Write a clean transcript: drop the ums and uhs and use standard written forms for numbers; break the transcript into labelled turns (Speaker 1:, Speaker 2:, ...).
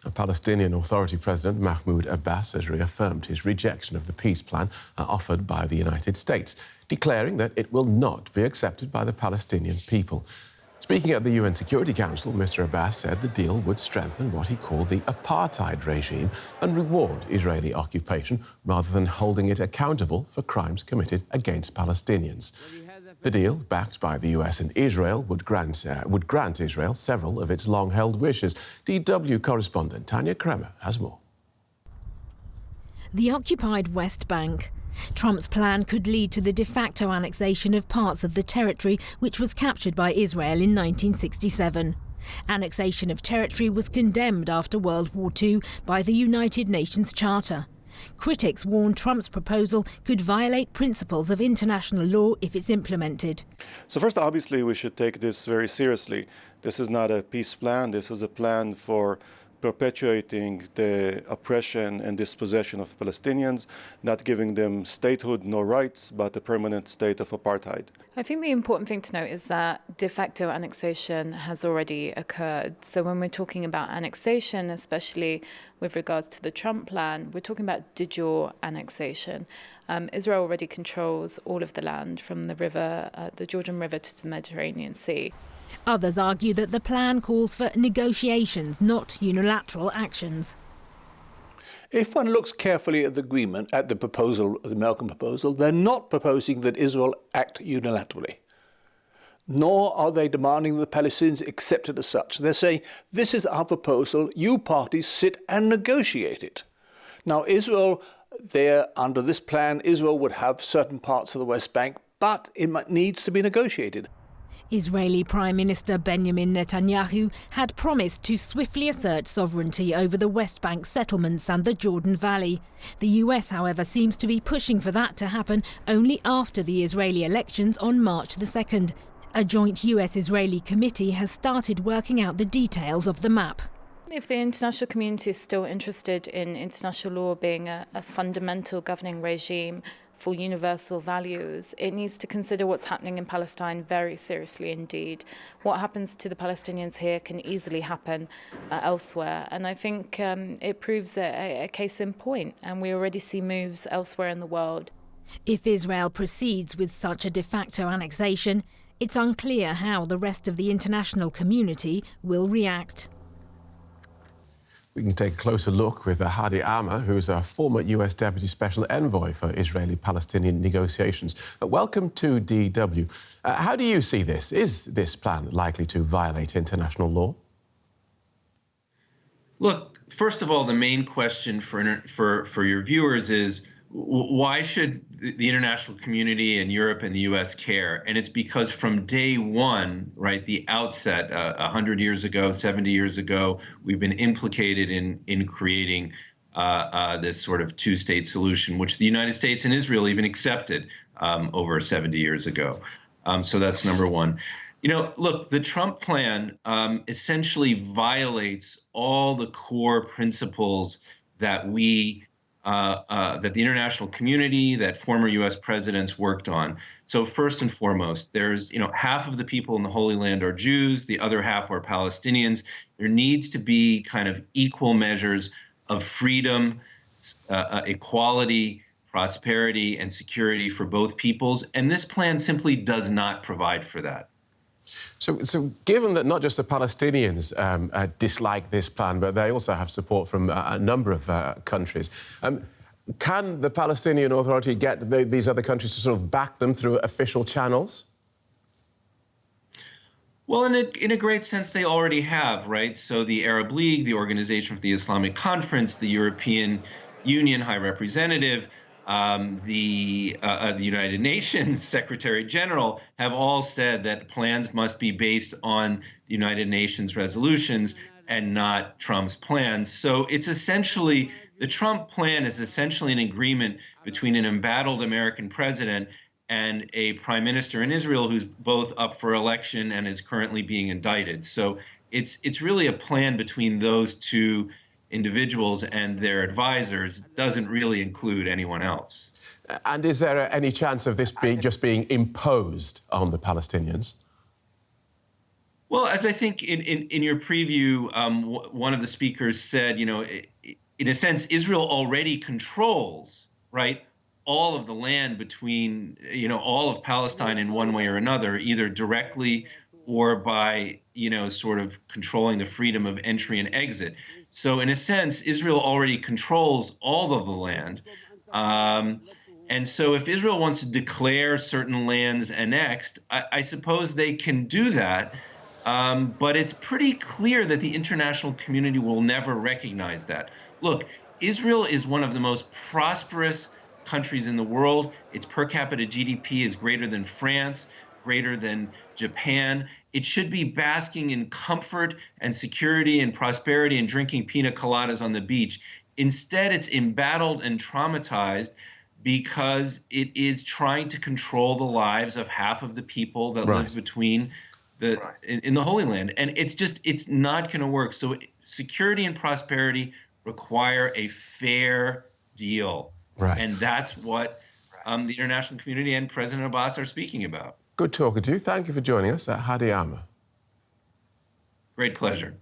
Speaker 1: The Palestinian Authority President Mahmoud Abbas has reaffirmed his rejection of the peace plan offered by the United States, declaring that it will not be accepted by the Palestinian people. Speaking at the UN Security Council, Mr. Abbas said the deal would strengthen what he called the apartheid regime and reward Israeli occupation rather than holding it accountable for crimes committed against Palestinians. The deal, backed by the US and Israel, would grant Israel several of its long-held wishes. DW correspondent Tanya Kremer has more.
Speaker 2: The occupied West Bank. Trump's plan could lead to the de facto annexation of parts of the territory which was captured by Israel in 1967. Annexation of territory was condemned after World War II by the United Nations Charter. Critics warn Trump's proposal could violate principles of international law if it's implemented.
Speaker 3: So first, obviously, we should take this very seriously. This is not a peace plan. This is a plan for perpetuating the oppression and dispossession of Palestinians, not giving them statehood, no rights, but a permanent state of apartheid.
Speaker 4: I think the important thing to note is that de facto annexation has already occurred. So when we're talking about annexation, especially with regards to the Trump plan, we're talking about de jure annexation. Israel already controls all of the land from the river, the Jordan River to the Mediterranean Sea.
Speaker 2: Others argue that the plan calls for negotiations, not unilateral actions.
Speaker 5: If one looks carefully at the agreement, at the proposal, the Malcolm proposal, they're not proposing that Israel act unilaterally. Nor are they demanding that the Palestinians accept it as such. They're saying, this is our proposal, you parties sit and negotiate it. Now, Israel, under this plan, Israel would have certain parts of the West Bank, but it needs to be negotiated.
Speaker 2: Israeli Prime Minister Benjamin Netanyahu had promised to swiftly assert sovereignty over the West Bank settlements and the Jordan Valley. The US, however, seems to be pushing for that to happen only after the Israeli elections on March the 2nd. A joint US-Israeli committee has started working out the details of the map.
Speaker 4: If the international community is still interested in international law being a fundamental governing regime for universal values, it needs to consider what's happening in Palestine very seriously indeed. What happens to the Palestinians here can easily happen elsewhere. And I think it proves a case in point, and we already see moves elsewhere in the world.
Speaker 2: If Israel proceeds with such a de facto annexation, it's unclear how the rest of the international community will react.
Speaker 1: We can take a closer look with Hadi Amr, who's a former US Deputy Special Envoy for Israeli-Palestinian negotiations. Welcome to DW. How do you see this? Is this plan likely to violate international law?
Speaker 6: Look, first of all, the main question for your viewers is, why should the international community and Europe and the US care? And it's because from day one, right, the outset, 100 years ago, 70 years ago, we've been implicated in creating this sort of two-state solution, which the United States and Israel even accepted over 70 years ago. So that's number one. You know, look, the Trump plan essentially violates all the core principles that that the international community, that former U.S. presidents worked on. So first and foremost, there's, half of the people in the Holy Land are Jews, the other half are Palestinians. There needs to be kind of equal measures of freedom, equality, prosperity, and security for both peoples. And this plan simply does not provide for that.
Speaker 1: So given that not just the Palestinians dislike this plan, but they also have support from a number of countries, can the Palestinian Authority get these other countries to sort of back them through official channels?
Speaker 6: Well, in a great sense, they already have, right? So the Arab League, the Organization for the Islamic Conference, the European Union High Representative, the United Nations Secretary General have all said that plans must be based on the United Nations resolutions and not Trump's plans. So it's essentially, the Trump plan is essentially an agreement between an embattled American president and a prime minister in Israel who's both up for election and is currently being indicted. So it's really a plan between those two individuals and their advisors. Doesn't really include anyone else.
Speaker 1: And is there any chance of this being imposed on the Palestinians?
Speaker 6: Well, as I think in your preview, one of the speakers said, in a sense, Israel already controls, right, all of the land between, all of Palestine in one way or another, either directly or by, sort of controlling the freedom of entry and exit. So in a sense, Israel already controls all of the land. And so if Israel wants to declare certain lands annexed, I suppose they can do that. But it's pretty clear that the international community will never recognize that. Look, Israel is one of the most prosperous countries in the world. Its per capita GDP is greater than France, greater than Japan. It should be basking in comfort and security and prosperity and drinking pina coladas on the beach. Instead, it's embattled and traumatized because it is trying to control the lives of half of the people that live between in the Holy Land. And it's not going to work. So security and prosperity require a fair deal.
Speaker 1: Right.
Speaker 6: And that's what the international community and President Abbas are speaking about.
Speaker 1: Good talking to you. Thank you for joining us at Hadi Armour.
Speaker 6: Great pleasure.